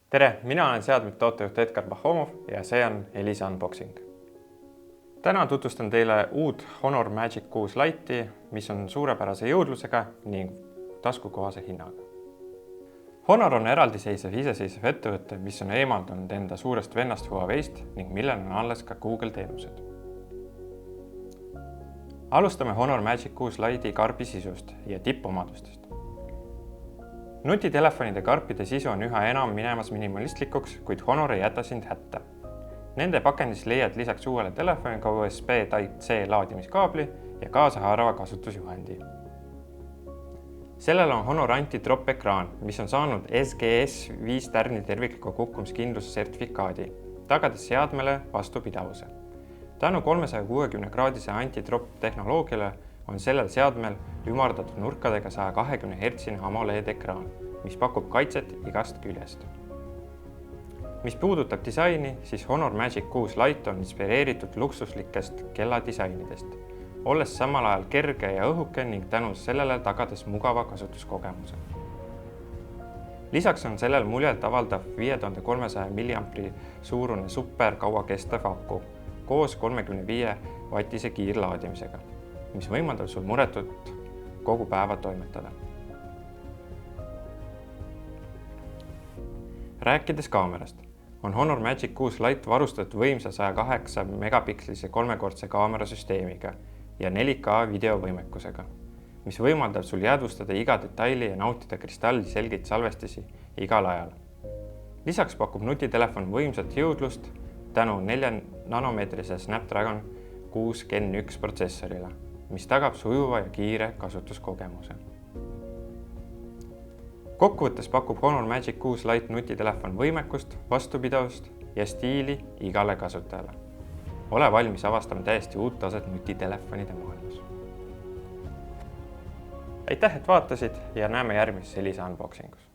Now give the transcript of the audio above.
Tere, mina olen seadmete tootejuht Edgar Pahomov ja see on Elisa Unboxing. Täna tutvustan teile uut Honor Magic 6 Lite'i, mis on suurepärase jõudlusega ning taskukohase hinnaga. Honor on eraldiseisev iseseisev ettevõte, mis on eemaldanud enda suurest vennast Huawei'st ning millel on alles ka Google teenused. Alustame Honor Magic 6 Lite'i karbi sisust ja tippomadustest. Nutitelefonide karpide sisu on üha enam minemas minimalistlikuks, kuid Honor ei jäta sind hätta. Nende pakendis leiad lisaks uuele telefoniga USB Type-C laadimiskaabli ja kaasahaarava kasutusjuhendi. Sellel on Honor anti-drop ekraan, mis on saanud SGS 5 tärni tervikliku kukkumiskindluse sertifikaadi, tagades seadmele vastupidavuse. Tänu 360-kraadise anti-drop tehnoloogiale on sellel seadmel ümardatud nurkadega 120 Hz AMOLED ekraan, mis pakub kaitset igast küljest. Mis puudutab disaini, siis Honor Magic 6 Lite on inspireeritud luksuslikest kelladisainidest, olles samal ajal kerge ja õhuke ning tänu sellele tagades mugava kasutuskogemuse. Lisaks on sellel muljet avaldav 5300 mAh suurune super kauakestev aku koos 35-vatise kiirlaadimisega, mis võimaldab sul muretut kogu päeva toimetada. Rääkides kaamerast, on Honor Magic 6 Lite varustatud võimsa 108 megapikslise kolmekordse kaamerasüsteemiga ja 4K videovõimekusega, mis võimaldab sul jäädvustada iga detaili ja nautida kristalliselgeid salvestisi igal ajal. Lisaks pakub nutitelefon võimsat jõudlust tänu 4-nanomeetrise Snapdragon 6 Gen 1 protsessorile, mis tagab sujuva ja kiire kasutuskogemuse. Kokkuvõttes pakub Honor Magic 6 Lite nutitelefon võimekust, vastupidavust ja stiili igale kasutajale. Ole valmis avastama täiesti uut taset nutitelefonide maailmas. Aitäh, et vaatasid ja näeme järgmises Elisa Unboxingus.